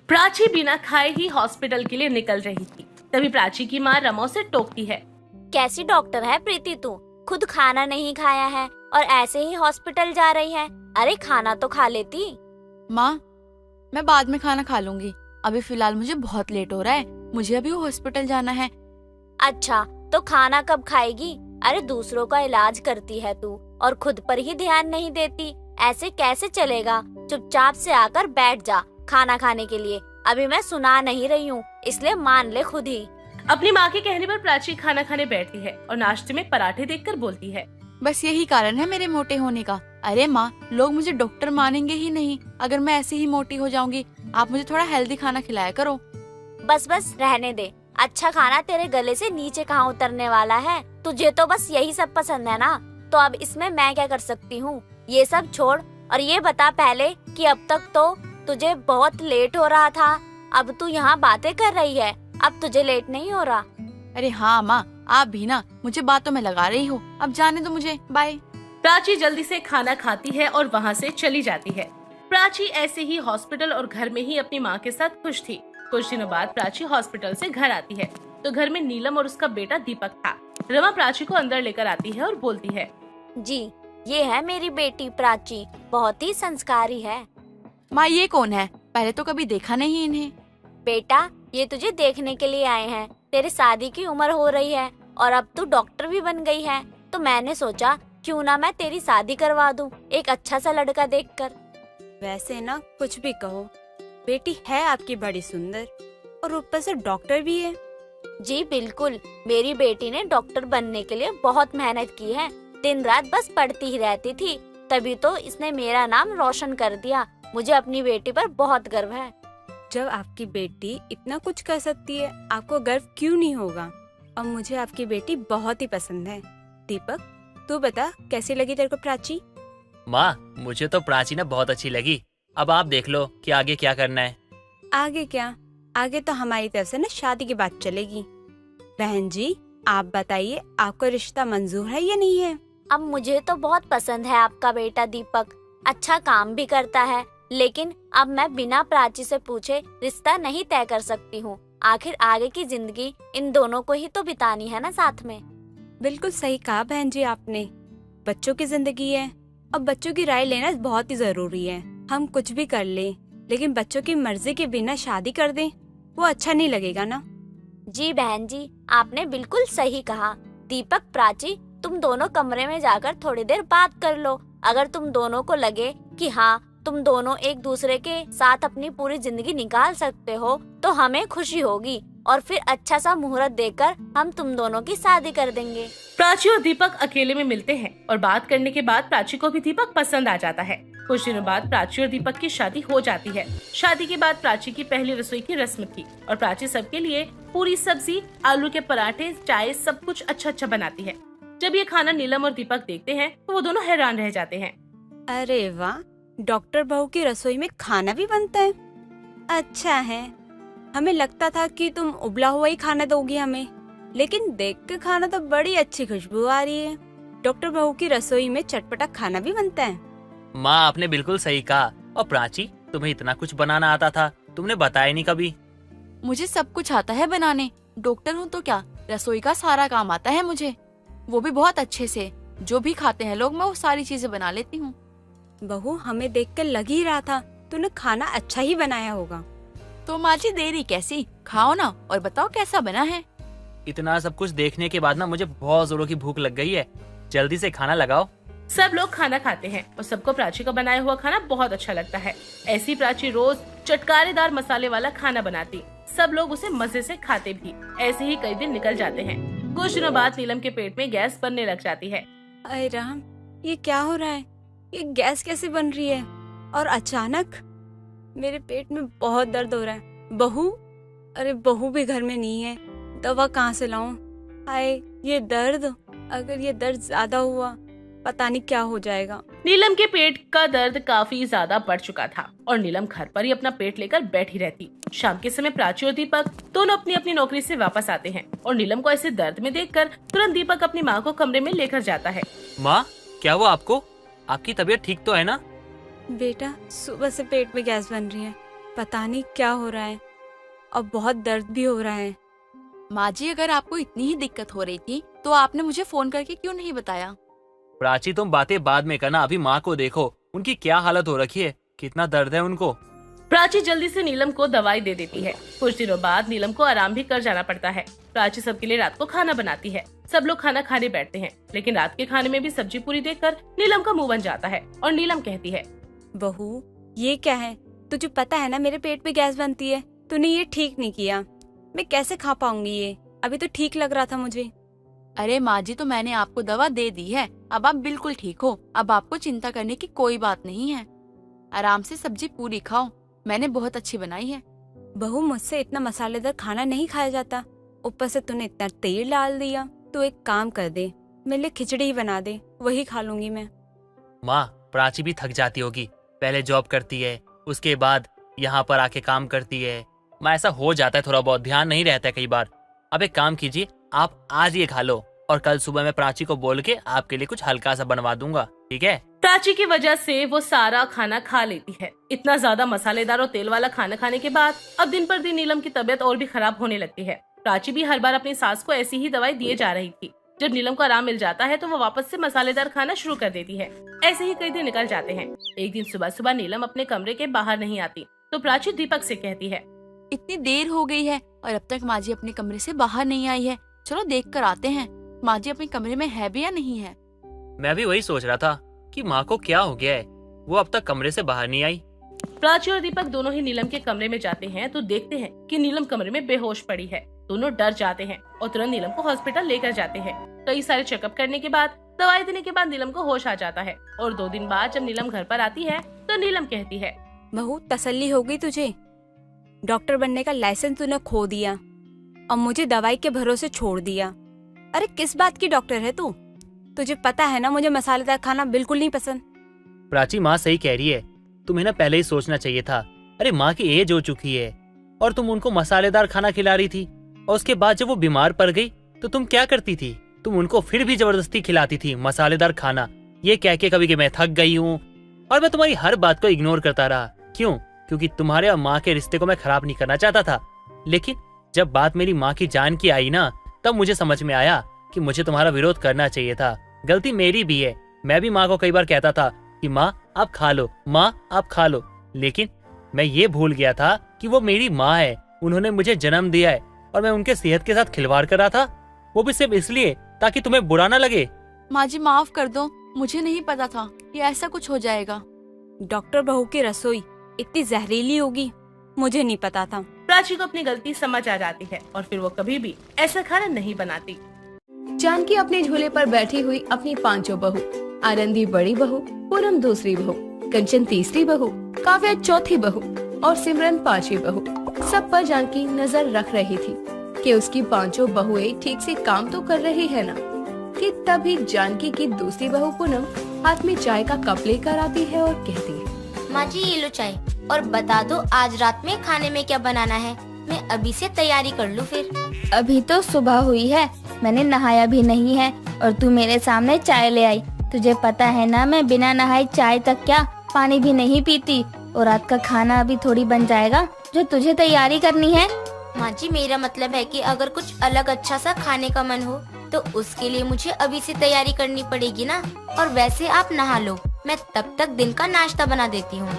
प्राची बिना खाए ही हॉस्पिटल के लिए निकल रही थी। तभी प्राची की माँ रमा उसे टोकती है। कैसी डॉक्टर है प्रीति तू, खुद खाना नहीं खाया है और ऐसे ही हॉस्पिटल जा रही है। अरे खाना तो खा लेती। माँ, मैं बाद में खाना खा लूंगी, अभी फिलहाल मुझे बहुत लेट हो रहा है, मुझे अभी हॉस्पिटल जाना है। अच्छा तो खाना कब खाएगी? अरे दूसरों का इलाज करती है तू और खुद पर ही ध्यान नहीं देती, ऐसे कैसे चलेगा? चुपचाप से आकर बैठ जा खाना खाने के लिए। अभी मैं सुना नहीं रही हूँ, इसलिए मान ले खुद ही। अपनी माँ के कहने पर प्राची खाना खाने बैठती है और नाश्ते में पराठे देखकर बोलती है, बस यही कारण है मेरे मोटे होने का। अरे माँ, लोग मुझे डॉक्टर मानेंगे ही नहीं अगर मैं ऐसे ही मोटी हो जाऊंगी। आप मुझे थोड़ा हेल्दी खाना खिलाया करो। बस बस रहने दे, अच्छा खाना तेरे गले से नीचे कहाँ उतरने वाला है। तुझे तो बस यही सब पसंद है ना, तो अब इसमें मैं क्या कर सकती हूँ? ये सब छोड़ और ये बता पहले कि अब तक तो तुझे बहुत लेट हो रहा था, अब तू यहाँ बातें कर रही है, अब तुझे लेट नहीं हो रहा? अरे हाँ माँ, आप भी ना मुझे बातों में लगा रही हो, अब जाने दो मुझे, बाय। प्राची जल्दी से खाना खाती है और वहाँ से चली जाती है। प्राची ऐसे ही हॉस्पिटल और घर में ही अपनी माँ के साथ खुश थी। कुछ दिनों बाद प्राची हॉस्पिटल से घर आती है तो घर में नीलम और उसका बेटा दीपक था। रमा प्राची को अंदर लेकर आती है और बोलती है, जी ये है मेरी बेटी प्राची, बहुत ही संस्कारी है। माँ ये कौन है? पहले तो कभी देखा नहीं इन्हें। बेटा ये तुझे देखने के लिए आए हैं, तेरी शादी की उम्र हो रही है और अब तू डॉक्टर भी बन गई है, तो मैंने सोचा क्यों ना मैं तेरी शादी करवा दूं एक अच्छा सा लड़का देखकर। वैसे ना कुछ भी कहो, बेटी है आपकी बड़ी सुंदर और ऊपर से डॉक्टर भी है। जी बिल्कुल, मेरी बेटी ने डॉक्टर बनने के लिए बहुत मेहनत की है, दिन रात बस पढ़ती ही रहती थी, तभी तो इसने मेरा नाम रोशन कर दिया। मुझे अपनी बेटी पर बहुत गर्व है। जब आपकी बेटी इतना कुछ कर सकती है, आपको गर्व क्यों नहीं होगा? और मुझे आपकी बेटी बहुत ही पसंद है। दीपक तू बता, कैसी लगी तेरे को प्राची? माँ, मुझे तो प्राची ना बहुत अच्छी लगी। अब आप देख लो कि आगे क्या करना है। आगे क्या, आगे तो हमारी तरफ से ना शादी की बात चलेगी। बहन जी आप बताइए, आपका रिश्ता मंजूर है या नहीं है? अब मुझे तो बहुत पसंद है आपका बेटा दीपक, अच्छा काम भी करता है, लेकिन अब मैं बिना प्राची से पूछे रिश्ता नहीं तय कर सकती हूँ। आखिर आगे की जिंदगी इन दोनों को ही तो बितानी है ना साथ में। बिल्कुल सही कहा बहन जी आपने, बच्चों की जिंदगी है और बच्चों की राय लेना बहुत ही जरूरी है। हम कुछ भी कर लें, लेकिन बच्चों की मर्जी के बिना शादी कर दें वो अच्छा नहीं लगेगा ना। जी बहन जी, आपने बिल्कुल सही कहा। दीपक प्राची तुम दोनों कमरे में जाकर थोड़ी देर बात कर लो। अगर तुम दोनों को लगे कि हाँ तुम दोनों एक दूसरे के साथ अपनी पूरी जिंदगी निकाल सकते हो तो हमें खुशी होगी और फिर अच्छा सा मुहूर्त देकर हम तुम दोनों की शादी कर देंगे। प्राची और दीपक अकेले में मिलते हैं और बात करने के बाद प्राची को भी दीपक पसंद आ जाता है। कुछ दिनों बाद प्राची और दीपक की शादी हो जाती है। शादी के बाद प्राची की पहली रसोई की रस्म थी और प्राची सबके लिए पूरी सब्जी, आलू के पराठे, चाय सब कुछ अच्छा अच्छा बनाती है। जब ये खाना नीलम और दीपक देखते हैं तो वो दोनों हैरान रह जाते हैं। अरे वाह, डॉक्टर बहू की रसोई में खाना भी बनता है, अच्छा है। हमें लगता था कि तुम उबला हुआ ही खाना दोगी हमें, लेकिन देख के खाना तो बड़ी अच्छी खुशबू आ रही है। डॉक्टर बहू की रसोई में चटपटा खाना भी बनता है। माँ आपने बिल्कुल सही कहा। और प्राची, तुम्हें इतना कुछ बनाना आता था, तुमने बताया नहीं कभी। मुझे सब कुछ आता है बनाने, डॉक्टर हूँ तो क्या, रसोई का सारा काम आता है मुझे, वो भी बहुत अच्छे से। जो भी खाते हैं लोग मैं वो सारी चीजें बना लेती हूँ। बहू हमें देखकर लग ही रहा था तूने खाना अच्छा ही बनाया होगा। तो माँ जी देरी कैसी, खाओ ना और बताओ कैसा बना है। इतना सब कुछ देखने के बाद ना मुझे बहुत जोरों की भूख लग गई है, जल्दी से खाना लगाओ। सब लोग खाना खाते हैं और सबको प्राची का बनाया हुआ खाना बहुत अच्छा लगता है। ऐसी प्राची रोज चटकारेदार मसाले वाला खाना बनाती, सब लोग उसे मजे से खाते भी। ऐसे ही कई दिन निकल जाते हैं। कुछ दिनों बाद नीलम के पेट में गैस बनने लग जाती है। अरे राम, ये क्या हो रहा है? ये गैस कैसे बन रही है? और अचानक मेरे पेट में बहुत दर्द हो रहा है। बहू, अरे बहू भी घर में नहीं है, दवा कहाँ से लाऊं? हाय ये दर्द, अगर ये दर्द ज्यादा हुआ पता नहीं क्या हो जाएगा। नीलम के पेट का दर्द काफी ज्यादा बढ़ चुका था और नीलम घर पर ही अपना पेट लेकर बैठी रहती। शाम के समय प्राची और दीपक दोनों अपनी अपनी नौकरी से वापस आते हैं और नीलम को ऐसे दर्द में देखकर तुरंत दीपक अपनी माँ को कमरे में लेकर जाता है। माँ, क्या हुआ आपको? आपकी तबीयत ठीक तो है ना? बेटा सुबह से पेट में गैस बन रही है, पता नहीं क्या हो रहा है और बहुत दर्द भी हो रहा है। माँ जी, अगर आपको इतनी ही दिक्कत हो रही थी तो आपने मुझे फोन करके क्यों नहीं बताया? प्राची तुम बातें बाद में करना, अभी माँ को देखो, उनकी क्या हालत हो रखी है, कितना दर्द है उनको। प्राची जल्दी से नीलम को दवाई दे देती है। कुछ दिनों बाद नीलम को आराम भी कर जाना पड़ता है। प्राची सबके लिए रात को खाना बनाती है। सब लोग खाना खाने बैठते हैं, लेकिन रात के खाने में भी सब्जी पूरी देखकर नीलम का मुंह बन जाता है और नीलम कहती है, बहू ये क्या है? तुझे पता है ना मेरे पेट पे गैस बनती है। तूने ये ठीक नहीं किया। मैं कैसे खा पाऊंगी ये? अभी तो ठीक लग रहा था मुझे। अरे माँ जी, तो मैंने आपको दवा दे दी है, अब आप बिल्कुल ठीक हो। अब आपको चिंता करने की कोई बात नहीं है। आराम से सब्जी पूरी खाओ, मैंने बहुत अच्छी बनाई है। बहू मुझसे इतना मसालेदार खाना नहीं खाया जाता, ऊपर से तूने इतना तेल डाल दिया। तू एक काम कर दे, मेरे लिए खिचड़ी ही बना दे, वही खा लूंगी मैं। माँ, प्राची भी थक जाती होगी, पहले जॉब करती है, उसके बाद यहाँ पर आके काम करती है। माँ, ऐसा हो जाता है, थोड़ा बहुत ध्यान नहीं रहता है कई बार। अब एक काम कीजिए, आप आज ये खा लो और कल सुबह मैं प्राची को बोल के आपके लिए कुछ हल्का सा बनवा दूंगा, ठीक है? प्राची की वजह से वो सारा खाना खा लेती है। इतना ज्यादा मसालेदार और तेल वाला खाना खाने के बाद अब दिन पर दिन नीलम की तबीयत और भी खराब होने लगती है। प्राची भी हर बार अपनी सास को ऐसी ही दवाई दिए जा रही थी। जब नीलम को आराम मिल जाता है तो वो वापस से मसालेदार खाना शुरू कर देती है। ऐसे ही कई दिन निकल जाते हैं। एक दिन सुबह सुबह नीलम अपने कमरे के बाहर नहीं आती तो प्राची दीपक से कहती है, इतनी देर हो गई है और अब तक माँ जी अपने कमरे से बाहर नहीं आई है। चलो देख कर आते हैं, माँ जी अपने कमरे में है भी या नहीं है। मैं भी वही सोच रहा था कि माँ को क्या हो गया है, वो अब तक कमरे से बाहर नहीं आई। प्राची और दीपक दोनों ही नीलम के कमरे में जाते हैं तो देखते हैं कि नीलम कमरे में बेहोश पड़ी है। दोनों डर जाते हैं और तुरंत नीलम को हॉस्पिटल लेकर जाते हैं। कई सारे चेकअप करने के बाद, दवाई देने के बाद नीलम को होश आ जाता है और 2 दिन बाद जब नीलम घर पर आती है तो नीलम कहती है, बहू तसल्ली हो गई तुझे? डॉक्टर बनने का लाइसेंस तूने खो दिया और मुझे दवाई के भरोसे छोड़ दिया। अरे किस बात की डॉक्टर है तू? तुझे पता है ना मुझे मसालेदार खाना बिल्कुल नहीं पसंद। प्राची, माँ सही कह रही है, तुम्हें ना पहले ही सोचना चाहिए था। अरे माँ की एज हो चुकी है और तुम उनको मसालेदार खाना खिला रही थी, और उसके बाद जब वो बीमार पड़ गई तो तुम क्या करती थी? तुम उनको फिर भी जबरदस्ती खिलाती थी मसालेदार खाना, ये कह के कभी कि मैं थक गई हूँ, और मैं तुम्हारी हर बात को इग्नोर करता रहा। क्यों? क्योंकि तुम्हारे और माँ के रिश्ते को मैं खराब नहीं करना चाहता था। लेकिन जब बात मेरी माँ की जान की आई ना, तब मुझे समझ में आया कि मुझे तुम्हारा विरोध करना चाहिए था। गलती मेरी भी है। मैं भी माँ को कई बार कहता था कि माँ आप खा लो, माँ आप खा लो, लेकिन मैं ये भूल गया था कि वो मेरी माँ है, उन्होंने मुझे जन्म दिया है और मैं उनके सेहत के साथ खिलवाड़ कर रहा था, वो भी सिर्फ इसलिए ताकि तुम्हें बुरा ना लगे। माँ जी माफ कर दो, मुझे नहीं पता था कि ऐसा कुछ हो जाएगा। डॉक्टर बहू की रसोई इतनी जहरीली होगी, मुझे नहीं पता था। प्राची को अपनी गलती समझ आ जाती है और फिर वो कभी भी ऐसा खाना नहीं बनाती। जानकी अपने झूले पर बैठी हुई अपनी 5 बहू, आनंदी बड़ी बहू, पूनम दूसरी बहू, कंचन तीसरी बहू, काव्या चौथी बहू और सिमरन 5वीं बहू, सब पर जानकी नजर रख रही थी कि उसकी 5 बहुएं ठीक से काम तो कर रही है ना। कि तभी जानकी की दूसरी बहू पूनम हाथ में चाय का कप लेकर आती है और कहती है, माँ जी ये लो चाय, और बता दो आज रात में खाने में क्या बनाना है, मैं अभी से तैयारी कर लूँ फिर। अभी तो सुबह हुई है, मैंने नहाया भी नहीं है और तू मेरे सामने चाय ले आई। तुझे पता है ना मैं बिना नहाए चाय तक क्या पानी भी नहीं पीती, और रात का खाना अभी थोड़ी बन जाएगा जो तुझे तैयारी करनी है। माँ जी मेरा मतलब है कि अगर कुछ अलग अच्छा सा खाने का मन हो तो उसके लिए मुझे अभी से तैयारी करनी पड़ेगी ना। और वैसे आप नहा लो, मैं तब तक दिन का नाश्ता बना देती हूँ।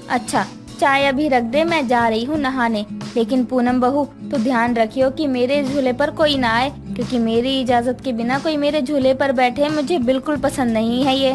अच्छा चाय अभी रख दे, मैं जा रही हूँ नहाने। लेकिन पूनम बहू तो ध्यान रखियो कि मेरे झूले पर कोई ना आए, क्योंकि मेरी इजाजत के बिना कोई मेरे झूले पर बैठे मुझे बिल्कुल पसंद नहीं है ये।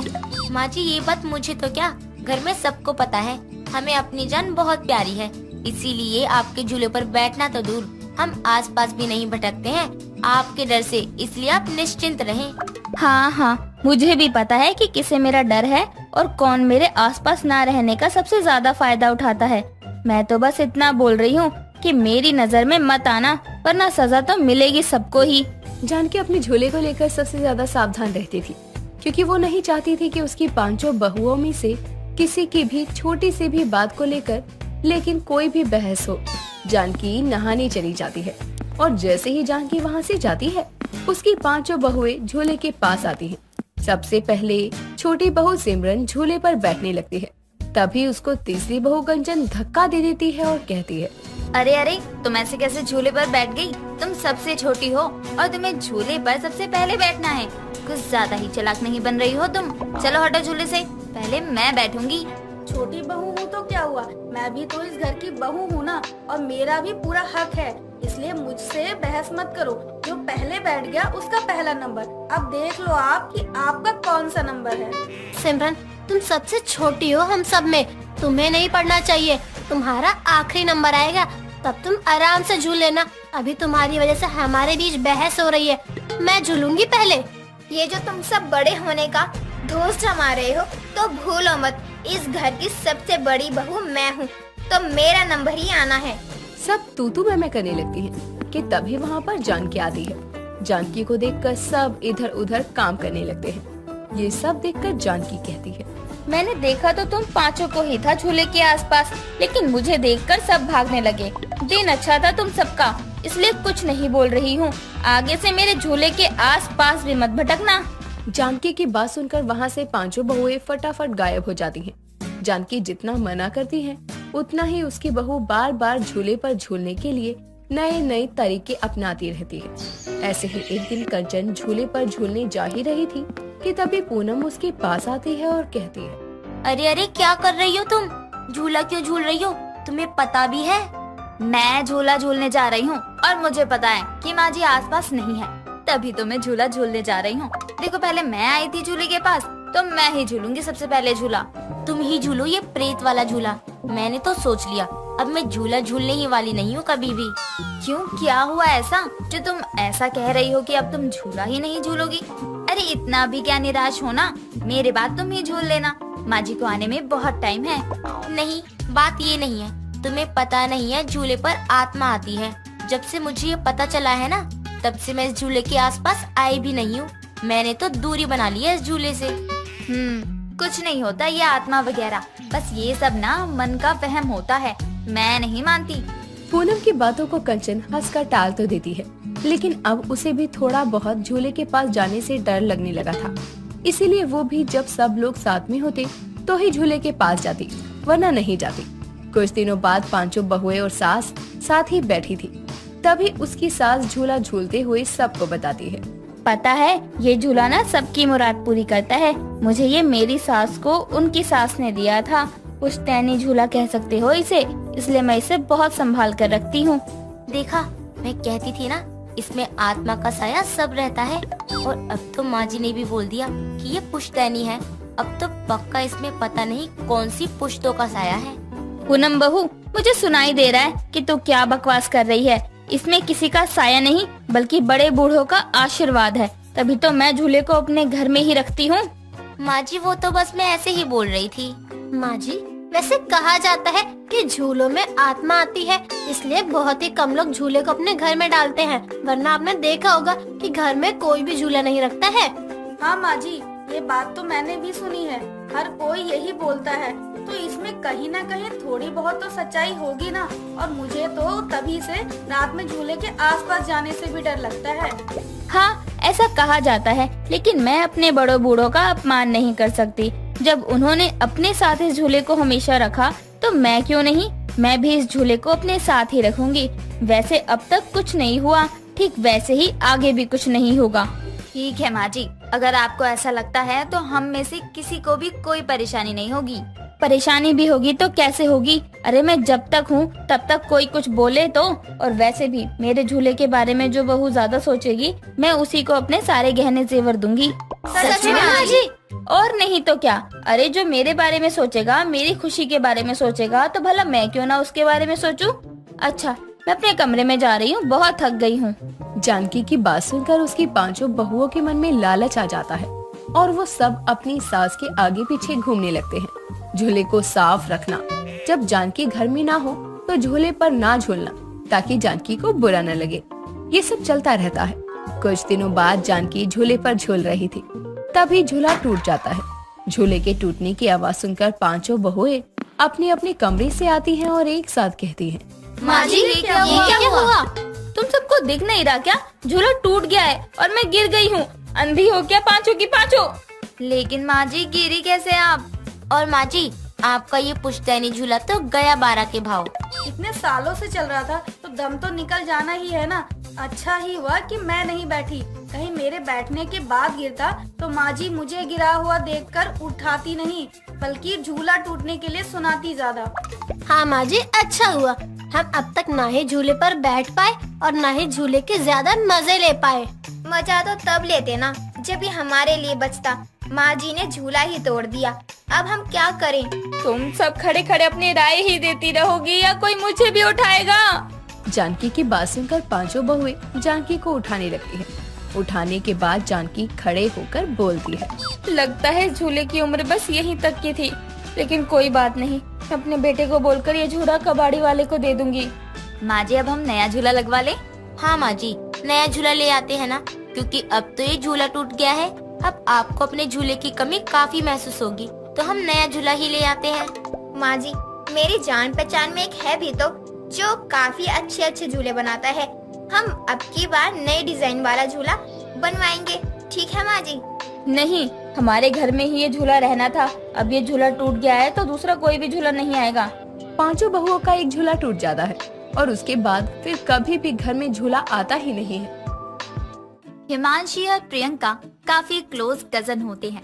माँ जी ये बात मुझे तो क्या, घर में सबको पता है, हमें अपनी जान बहुत प्यारी है, इसीलिए आपके झूले पर बैठना तो दूर, हम आसपास भी नहीं भटकते हैं आपके डर से, इसलिए आप निश्चिंत रहें। हाँ हाँ मुझे भी पता है कि किसे मेरा डर है और कौन मेरे आसपास ना रहने का सबसे ज्यादा फायदा उठाता है। मैं तो बस इतना बोल रही हूँ कि मेरी नजर में मत आना, वरना सजा तो मिलेगी सबको ही। जानकी अपने झूले को लेकर सबसे ज्यादा सावधान रहती थी, क्योंकि वो नहीं चाहती थी कि उसकी 5 बहुओं में से किसी की भी छोटी सी भी बात को लेकर लेकिन कोई भी बहस हो। जानकी नहाने चली जाती है और जैसे ही जानकी वहाँ से जाती है, उसकी 5 बहुएं झूले के पास आती हैं। सबसे पहले छोटी बहू सिमरन झूले पर बैठने लगती है। तभी उसको तीसरी बहू कंचन धक्का दे देती है और कहती है, अरे अरे, तुम ऐसे कैसे झूले पर बैठ गई? तुम सबसे छोटी हो और तुम्हें झूले पर सबसे पहले बैठना है। कुछ ज्यादा ही चालाक नहीं बन रही हो तुम? चलो हटो झूले से, पहले मैं बैठूंगी। छोटी बहू हूँ तो क्या हुआ, मैं भी तो इस घर की बहू हूँ ना, और मेरा भी पूरा हक है, इसलिए मुझसे बहस मत करो। जो पहले बैठ गया उसका पहला नंबर। अब देख लो आप कि आपका कौन सा नंबर है। सिमरन, तुम सबसे छोटी हो हम सब में, तुम्हें नहीं पढ़ना चाहिए। तुम्हारा आखिरी नंबर आएगा, तब तुम आराम से झूल लेना। अभी तुम्हारी वजह से हमारे बीच बहस हो रही है। मैं झूलूंगी पहले। ये जो तुम सब बड़े होने का धोस जमा रहे हो, तो भूलो मत, इस घर की सबसे बड़ी बहू मैं हूँ, तो मेरा नंबर ही आना है। सब तू मैं करने लगती है कि तभी वहाँ पर जानकी आती है। जानकी को देखकर सब इधर उधर काम करने लगते हैं। ये सब देखकर जानकी कहती है, मैंने देखा तो तुम पांचों को ही था झूले के आसपास, लेकिन मुझे देखकर सब भागने लगे। दिन अच्छा था तुम सबका, इसलिए कुछ नहीं बोल रही हूँ। आगे से मेरे झूले के आसपास भी मत भटकना। जानकी की बात सुनकर वहाँ से पांचों बहुएं फटाफट गायब हो जाती हैं। जानकी जितना मना करती है, उतना ही उसकी बहू बार बार झूले पर झूलने के लिए नए नए तरीके अपनाती रहती है। ऐसे ही एक दिन कंचन झूले पर झूलने जा ही रही थी कि तभी पूनम उसके पास आती है और कहती है, अरे अरे, क्या कर रही हो तुम? झूला क्यों झूल रही हो? तुम्हें पता भी है? मैं झूला झूलने जा रही हूँ और मुझे पता है कि माँ जी आसपास नहीं है, तभी तो मैं झूला झूलने जा रही हूँ। देखो, पहले मैं आई थी झूले के पास, तो मैं ही झूलूंगी सबसे पहले झूला। तुम ही झूलो ये प्रेत वाला झूला। मैंने तो सोच लिया, अब मैं झूला झूलने ही वाली नहीं हूँ कभी भी। क्यों, क्या हुआ ऐसा जो तुम ऐसा कह रही हो कि अब तुम झूला ही नहीं झूलोगी? अरे इतना भी क्या निराश होना, मेरे बाद तुम ही झूल लेना, माँ जी को आने में बहुत टाइम है। नहीं, बात ये नहीं है, तुम्हें पता नहीं है झूले पर आत्मा आती है। जब से मुझे ये पता चला है ना, तब से मैं इस झूले के आसपास आई भी नहीं हूँ। मैंने तो दूरी बना ली है इस झूले से। कुछ नहीं होता ये आत्मा वगैरह, बस ये सब ना मन का वहम होता है, मैं नहीं मानती। पूनम की बातों को कंचन हंसकर टाल तो देती है, लेकिन अब उसे भी थोड़ा बहुत झूले के पास जाने से डर लगने लगा था। इसीलिए वो भी जब सब लोग साथ में होते तो ही झूले के पास जाती, वरना नहीं जाती। कुछ दिनों बाद पांचों बहुएं और सास साथ ही बैठी थी। तभी उसकी सास झूला झूलते हुए सबको बताती है, पता है ये झूला ना सबकी मुराद पूरी करता है। मुझे ये मेरी सास को उनकी सास ने दिया था। पुश्तैनी झूला कह सकते हो इसे, इसलिए मैं इसे बहुत संभाल कर रखती हूँ। देखा, मैं कहती थी ना, इसमें आत्मा का साया सब रहता है। और अब तो माँ जी ने भी बोल दिया कि ये पुश्तैनी है। अब तो पक्का इसमें पता नहीं कौन सी पुश्तों का साया है। पूनम बहू, मुझे सुनाई दे रहा है कि तू क्या बकवास कर रही है। इसमें किसी का साया नहीं, बल्कि बड़े बूढ़ों का आशीर्वाद है, तभी तो मैं झूले को अपने घर में ही रखती हूँ। माँ जी, वो तो बस मैं ऐसे ही बोल रही थी। माँ जी, वैसे कहा जाता है कि झूलों में आत्मा आती है, इसलिए बहुत ही कम लोग झूले को अपने घर में डालते हैं, वरना आपने देखा होगा कि घर में कोई भी झूला नहीं रखता है। हाँ माँ जी, ये बात तो मैंने भी सुनी है, हर कोई यही बोलता है, तो इसमें कहीं ना कहीं थोड़ी बहुत तो सच्चाई होगी ना। और मुझे तो तभी से रात में झूले के आसपास जाने से भी डर लगता है। हाँ, ऐसा कहा जाता है, लेकिन मैं अपने बड़ों बूढ़ों का अपमान नहीं कर सकती। जब उन्होंने अपने साथ इस झूले को हमेशा रखा, तो मैं क्यों नहीं, मैं भी इस झूले को अपने साथ ही रखूंगी। वैसे अब तक कुछ नहीं हुआ, ठीक वैसे ही आगे भी कुछ नहीं होगा। ठीक है माँ जी, अगर आपको ऐसा लगता है तो हम में से किसी को भी कोई परेशानी नहीं होगी। परेशानी भी होगी तो कैसे होगी? अरे मैं जब तक हूँ तब तक कोई कुछ बोले तो। और वैसे भी मेरे झूले के बारे में जो बहू ज्यादा सोचेगी, मैं उसी को अपने सारे गहने जेवर दूंगी। सच में माँ जी? और नहीं तो क्या। अरे जो मेरे बारे में सोचेगा, मेरी खुशी के बारे में सोचेगा, तो भला मैं क्यों ना उसके बारे में सोचूं? अच्छा, मैं अपने कमरे में जा रही हूँ, बहुत थक गई हूँ। जानकी की बात सुनकर उसकी पांचों बहुओं के मन में लालच आ जाता है और वो सब अपनी सास के आगे पीछे घूमने लगते हैं। झूले को साफ रखना, जब जानकी घर में ना हो तो झूले पर ना झूलना, ताकि जानकी को बुरा न लगे। ये सब चलता रहता है। कुछ दिनों बाद जानकी झूले पर झूल रही थी, तभी झूला टूट जाता है। झूले के टूटने की आवाज सुनकर पांचों बहुएं अपने अपने कमरे से आती हैं और एक साथ कहती हैं, माँ जी, ये क्या हुआ? तुम सबको दिख नहीं रहा क्या? झूला टूट गया है और मैं गिर गई हूँ। अंधी हो क्या पांचों की पांचों? लेकिन माँ जी, गिरी कैसे आप? और माँ जी, आपका ये पुश्तैनी झूला तो गया 12 के भाव। इतने सालों से चल रहा था तो दम तो निकल जाना ही है ना। अच्छा ही हुआ कि मैं नहीं बैठी, कहीं मेरे बैठने के बाद गिरता तो माँ जी मुझे गिरा हुआ देखकर उठाती नहीं, बल्कि झूला टूटने के लिए सुनाती ज्यादा। हाँ माँ जी, अच्छा हुआ हम अब तक ना ही झूले पर बैठ पाए और ना ही झूले के ज्यादा मजे ले पाए। मजा तो तब लेते ना जब ये हमारे लिए बचता। माँ जी ने झूला ही तोड़ दिया, अब हम क्या करें? तुम सब खड़े खड़े अपनी राय ही देती रहोगी या कोई मुझे भी उठाएगा? जानकी की बात सुनकर पांचों बहुएं जानकी को उठाने लगती हैं। उठाने के बाद जानकी खड़े होकर बोलती है, लगता है झूले की उम्र बस यहीं तक की थी, लेकिन कोई बात नहीं, अपने बेटे को बोलकर ये झूला कबाड़ी वाले को दे दूंगी। माँ जी अब हम नया झूला लगवा ले। हाँ माँ जी, नया झूला ले आते हैं ना, क्योंकि अब तो ये झूला टूट गया है। अब आपको अपने झूले की कमी काफी महसूस होगी, तो हम नया झूला ही ले आते हैं। माँ जी, मेरी जान पहचान में एक है भी तो जो काफी अच्छे अच्छे झूले बनाता है। हम अब की बार नए डिजाइन वाला झूला बनवाएंगे, ठीक है माँ जी? नहीं, हमारे घर में ही ये झूला रहना था। अब ये झूला टूट गया है तो दूसरा कोई भी झूला नहीं आएगा। पांचों बहुओं का एक झूला टूट जाता है और उसके बाद फिर कभी भी घर में झूला आता ही नहीं है। हिमांशी और प्रियंका काफी क्लोज कजन होते हैं।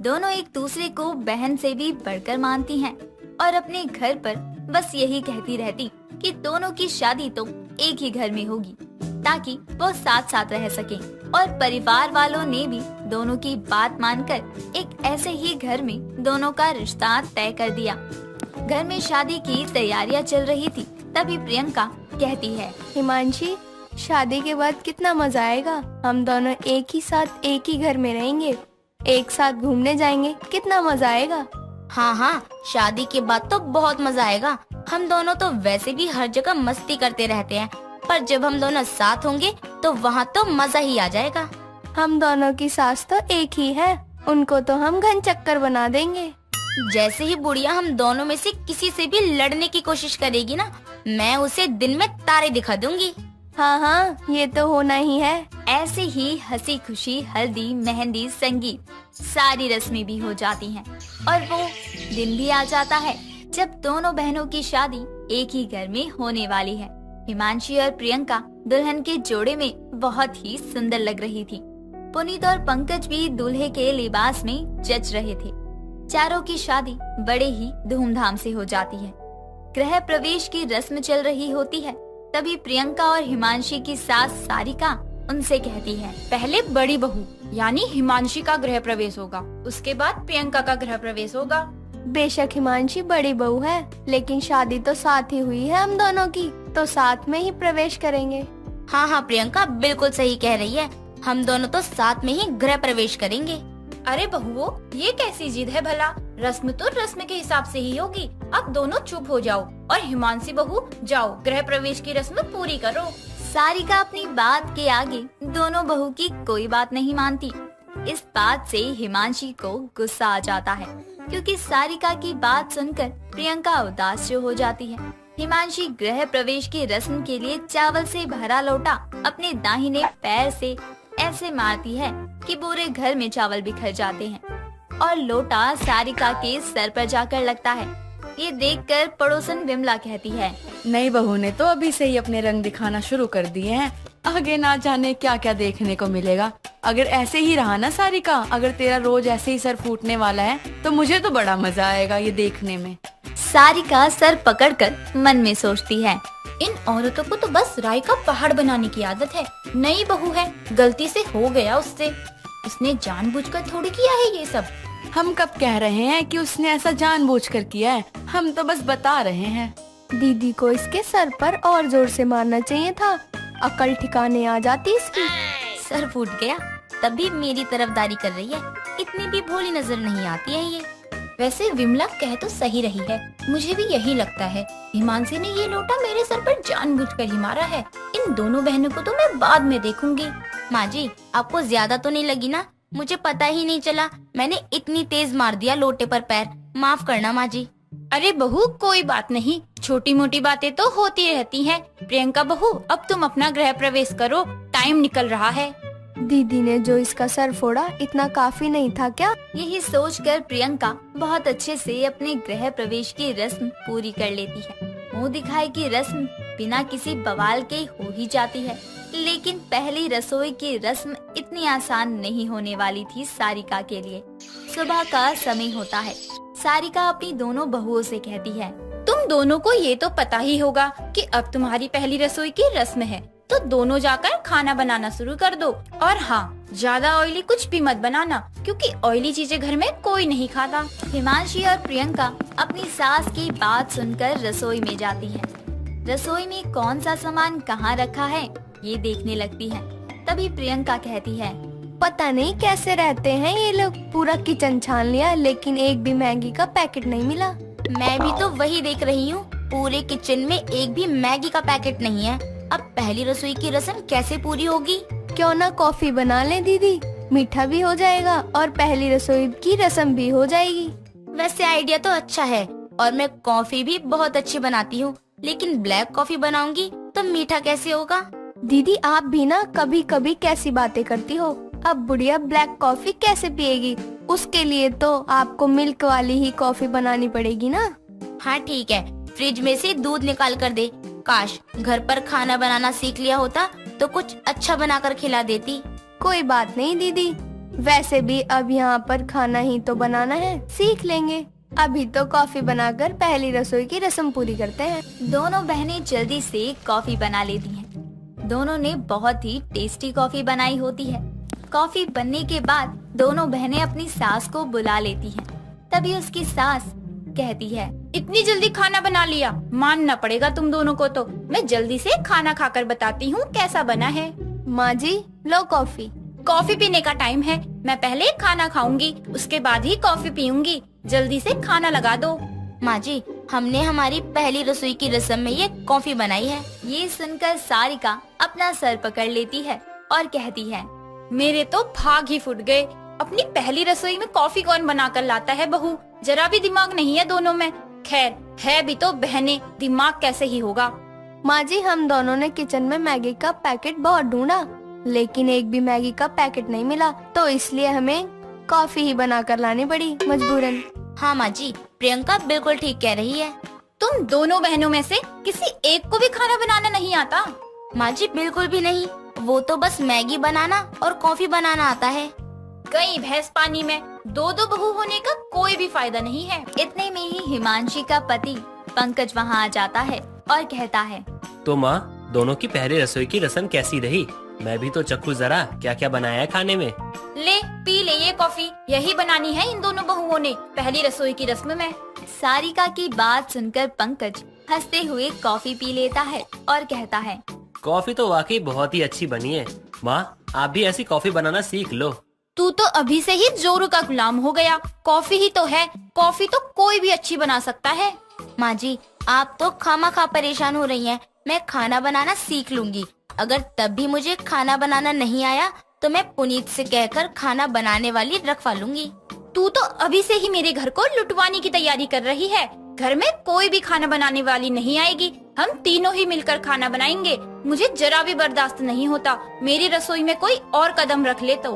दोनों एक दूसरे को बहन से भी बढ़कर मानती हैं और अपने घर पर बस यही कहती रहती कि दोनों की शादी तो एक ही घर में होगी, ताकि वो साथ साथ रह सकें। और परिवार वालों ने भी दोनों की बात मानकर एक ऐसे ही घर में दोनों का रिश्ता तय कर दिया। घर में शादी की तैयारियां चल रही थी, तभी प्रियंका कहती है, हिमांशी, शादी के बाद कितना मजा आएगा। हम दोनों एक ही साथ एक ही घर में रहेंगे, एक साथ घूमने जाएंगे, कितना मजा आएगा। हाँ हाँ, शादी के बाद तो बहुत मजा आएगा। हम दोनों तो वैसे भी हर जगह मस्ती करते रहते हैं, पर जब हम दोनों साथ होंगे तो वहाँ तो मजा ही आ जाएगा। हम दोनों की सास तो एक ही है, उनको तो हम घन चक्कर बना देंगे। जैसे ही बुढ़िया हम दोनों में से किसी से भी लड़ने की कोशिश करेगी ना, मैं उसे दिन में तारे दिखा दूंगी। हाँ हाँ, ये तो होना ही है। ऐसे ही हंसी खुशी हल्दी मेहंदी संगीत सारी रस्में भी हो जाती हैं और वो दिन भी आ जाता है जब दोनों बहनों की शादी एक ही घर में होने वाली है। हिमांशी और प्रियंका दुल्हन के जोड़े में बहुत ही सुंदर लग रही थी। पुनीत और पंकज भी दूल्हे के लिबास में जच रहे थे। चारों की शादी बड़े ही धूमधाम से हो जाती है। गृह प्रवेश की रस्म चल रही होती है, तभी प्रियंका और हिमांशी की सास सारिका उनसे कहती है, पहले बड़ी बहू यानी हिमांशी का गृह प्रवेश होगा, उसके बाद प्रियंका का गृह प्रवेश होगा। बेशक हिमांशी बड़ी बहू है, लेकिन शादी तो साथ ही हुई है हम दोनों की, तो साथ में ही प्रवेश करेंगे। हाँ हाँ, प्रियंका बिल्कुल सही कह रही है, हम दोनों तो साथ में ही गृह प्रवेश करेंगे। अरे बहुओं, ये कैसी जिद है भला? रस्म तो रस्म के हिसाब से ही होगी। अब दोनों चुप हो जाओ और हिमांशी बहू जाओ गृह प्रवेश की रस्म पूरी करो। सारिका अपनी बात के आगे दोनों बहू की कोई बात नहीं मानती। इस बात से हिमांशी को गुस्सा आ जाता है, क्योंकि सारिका की बात सुनकर प्रियंका उदास हो जाती है। हिमांशी गृह प्रवेश की रस्म के लिए चावल से भरा लोटा अपने दाहिने पैर से ऐसे मारती है कि पूरे घर में चावल बिखर जाते हैं और लोटा सारिका के सर पर जाकर लगता है। ये देखकर पड़ोसन विमला कहती है, नई बहू ने तो अभी से ही अपने रंग दिखाना शुरू कर दिए हैं, आगे ना जाने क्या क्या देखने को मिलेगा। अगर ऐसे ही रहा ना सारिका, अगर तेरा रोज ऐसे ही सर फूटने वाला है तो मुझे तो बड़ा मजा आएगा ये देखने में। सारिका सर पकड़कर मन में सोचती है, इन औरतों को तो बस राई का पहाड़ बनाने की आदत है। नई बहू है, गलती से हो गया उससे, उसने जानबूझकर थोड़ी किया है ये सब। हम कब कह रहे हैं कि उसने ऐसा जानबूझकर किया है, हम तो बस बता रहे हैं। दीदी को इसके सर पर और जोर से मारना चाहिए था, अकल ठिकाने आ जाती इसकी। सर फूट गया तब भी मेरी तरफदारी कर रही है, इतनी भी भोली नजर नहीं आती है ये। वैसे विमला कह तो सही रही है, मुझे भी यही लगता है। हिमांशी ने ये लोटा मेरे सर पर जानबूझकर ही मारा है। इन दोनों बहनों को तो मैं बाद में देखूंगी। माँ जी, आपको ज्यादा तो नहीं लगी ना? मुझे पता ही नहीं चला, मैंने इतनी तेज मार दिया लोटे पर पैर, माफ करना माँ जी। अरे बहू कोई बात नहीं, छोटी मोटी बातें तो होती रहती हैं। प्रियंका बहू अब तुम अपना गृह प्रवेश करो, टाइम निकल रहा है। दीदी ने जो इसका सर फोड़ा इतना काफी नहीं था क्या? यही सोचकर प्रियंका बहुत अच्छे से अपने गृह प्रवेश की रस्म पूरी कर लेती है। मुंह दिखाई की रस्म बिना किसी बवाल के हो ही जाती है, लेकिन पहली रसोई की रस्म इतनी आसान नहीं होने वाली थी सारिका के लिए। सुबह का समय होता है। सारिका अपनी दोनों बहुओं से कहती है, तुम दोनों को ये तो पता ही होगा कि अब तुम्हारी पहली रसोई की रस्म है, तो दोनों जाकर खाना बनाना शुरू कर दो। और हाँ, ज्यादा ऑयली कुछ भी मत बनाना, क्योंकि ऑयली चीजें घर में कोई नहीं खाता। हिमांशी और प्रियंका अपनी सास की बात सुनकर रसोई में जाती है। रसोई में कौन सा सामान कहाँ रखा है ये देखने लगती है। तभी प्रियंका कहती है, पता नहीं कैसे रहते हैं ये लोग, पूरा किचन छान लिया लेकिन एक भी मैगी का पैकेट नहीं मिला। मैं भी तो वही देख रही हूँ, पूरे किचन में एक भी मैगी का पैकेट नहीं है। अब पहली रसोई की रस्म कैसे पूरी होगी? क्यों ना कॉफी बना ले दीदी, मीठा भी हो जाएगा और पहली रसोई की रस्म भी हो जाएगी। वैसे आइडिया तो अच्छा है और मैं कॉफी भी बहुत अच्छी बनाती हूँ, लेकिन ब्लैक कॉफी बनाऊंगी तो मीठा कैसे होगा? दीदी आप भी ना कभी कभी कैसी बातें करती हो। अब बुढ़िया ब्लैक कॉफी कैसे पिएगी? उसके लिए तो आपको मिल्क वाली ही कॉफी बनानी पड़ेगी ना। हाँ ठीक है, फ्रिज में से दूध निकाल कर दे। काश घर पर खाना बनाना सीख लिया होता तो कुछ अच्छा बनाकर खिला देती। कोई बात नहीं दीदी, वैसे भी अब यहाँ पर खाना ही तो बनाना है, सीख लेंगे। अभी तो कॉफी बनाकर पहली रसोई की रस्म पूरी करते हैं। दोनों बहनें जल्दी से कॉफी बना लेती हैं। दोनों ने बहुत ही टेस्टी कॉफी बनाई होती है। कॉफी बनने के बाद दोनों बहनें अपनी सास को बुला लेती हैं। तभी उसकी सास कहती है, इतनी जल्दी खाना बना लिया, मानना पड़ेगा तुम दोनों को। तो मैं जल्दी से खाना खाकर बताती हूँ कैसा बना है। माँ जी लो कॉफी। कॉफी पीने का टाइम है, मैं पहले खाना खाऊंगी, उसके बाद ही कॉफी पीऊंगी। जल्दी से खाना लगा दो। माँ जी, हमने हमारी पहली रसोई की रस्म में ये कॉफी बनाई है। ये सुनकर सारिका अपना सर पकड़ लेती है और कहती है, मेरे तो भाग ही फूट गए। अपनी पहली रसोई में कॉफी कौन बनाकर लाता है बहू? जरा भी दिमाग नहीं है दोनों में। खैर है भी तो बहनें, दिमाग कैसे ही होगा। माँ जी हम दोनों ने किचन में मैगी का पैकेट बहुत ढूंढा, लेकिन एक भी मैगी का पैकेट नहीं मिला, तो इसलिए हमें कॉफी ही बनाकर लानी पड़ी मजबूरन। हाँ माँ जी, प्रियंका बिल्कुल ठीक कह रही है। तुम दोनों बहनों में से किसी एक को भी खाना बनाना नहीं आता? माँ जी बिल्कुल भी नहीं, वो तो बस मैगी बनाना और कॉफी बनाना आता है। गई भैंस पानी में, दो दो बहू होने का कोई भी फायदा नहीं है। इतने में ही हिमांशी का पति पंकज वहाँ आ जाता है और कहता है, तो माँ दोनों की पहली रसोई की रस्म कैसी रही? मैं भी तो चखूं जरा क्या क्या बनाया है खाने में। ले पी ले ये कॉफी, यही बनानी है इन दोनों बहुओं ने पहली रसोई की रस्म में। सारिका की बात सुनकर पंकज हंसते हुए कॉफी पी लेता है और कहता है, कॉफी तो वाकई बहुत ही अच्छी बनी है। माँ आप भी ऐसी कॉफी बनाना सीख लो। तू तो अभी से ही जोरू का गुलाम हो गया। कॉफी ही तो है, कॉफी तो कोई भी अच्छी बना सकता है। माँ जी आप तो खामा परेशान हो रही हैं। मैं खाना बनाना सीख लूंगी। अगर तब भी मुझे खाना बनाना नहीं आया तो मैं पुनीत से कहकर खाना बनाने वाली रखवा लूंगी। तू तो अभी से ही मेरे घर को लुटवाने की तैयारी कर रही है। घर में कोई भी खाना बनाने वाली नहीं आएगी, हम तीनों ही मिलकर खाना बनाएंगे। मुझे जरा भी बर्दाश्त नहीं होता मेरी रसोई में कोई और कदम रख ले तो।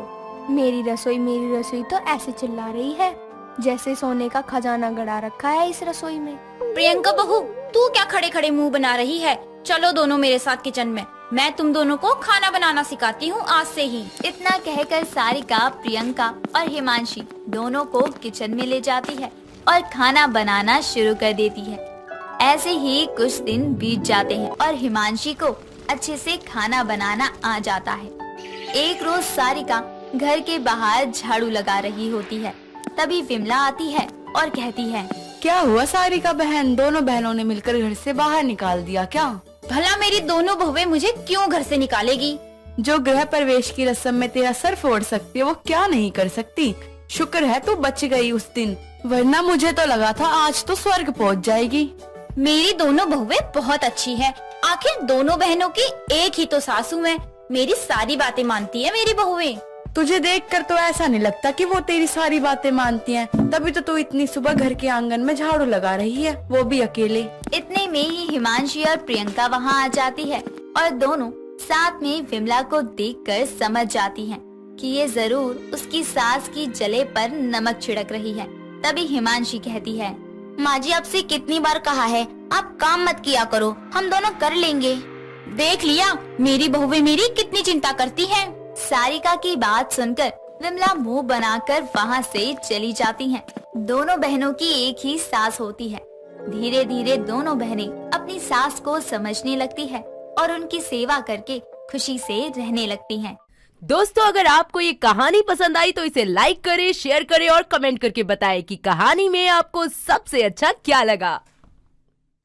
मेरी रसोई तो ऐसे चिल्ला रही है जैसे सोने का खजाना गड़ा रखा है इस रसोई में। प्रियंका बहू तू क्या खड़े खड़े मुंह बना रही है? चलो दोनों मेरे साथ किचन में, मैं तुम दोनों को खाना बनाना सिखाती हूँ आज से ही। इतना कहकर सारिका, प्रियंका और हिमांशी दोनों को किचन में ले जाती है और खाना बनाना शुरू कर देती है। ऐसे ही कुछ दिन बीत जाते हैं और हिमांशी को अच्छे से खाना बनाना आ जाता है। एक रोज सारिका घर के बाहर झाड़ू लगा रही होती है। तभी विमला आती है और कहती है, क्या हुआ सारिका बहन, दोनों बहनों ने मिलकर घर से बाहर निकाल दिया क्या? भला मेरी दोनों बहुएं मुझे क्यों घर से निकालेगी? जो गृह प्रवेश की रस्म में तेरा सर फोड़ सकती है वो क्या नहीं कर सकती। शुक्र है तू बच गई उस दिन, वरना मुझे तो लगा था आज तो स्वर्ग पहुंच जाएगी। मेरी दोनों बहुएं बहुत अच्छी हैं। आखिर दोनों बहनों की एक ही तो सासू है। मेरी सारी बातें मानती है मेरी बहुएं। तुझे देखकर तो ऐसा नहीं लगता कि वो तेरी सारी बातें मानती हैं। तभी तो तू इतनी सुबह घर के आंगन में झाड़ू लगा रही है, वो भी अकेले। इतने में ही हिमांशी और प्रियंका वहाँ आ जाती है और दोनों साथ में विमला को देखकर समझ जाती हैं कि ये जरूर उसकी सास की जले पर नमक छिड़क रही है। तभी हिमांशी कहती है, माँ जी आपसे कितनी बार कहा है आप काम मत किया करो, हम दोनों कर लेंगे। देख लिया मेरी बहुएं मेरी कितनी चिंता करती हैं। सारिका की बात सुनकर विमला मुंह बनाकर वहाँ से चली जाती हैं। दोनों बहनों की एक ही सास होती है। धीरे धीरे दोनों बहनें अपनी सास को समझने लगती है और उनकी सेवा करके खुशी से रहने लगती हैं। दोस्तों, अगर आपको ये कहानी पसंद आई तो इसे लाइक करें, शेयर करें और कमेंट करके बताएं कि कहानी में आपको सबसे अच्छा क्या लगा।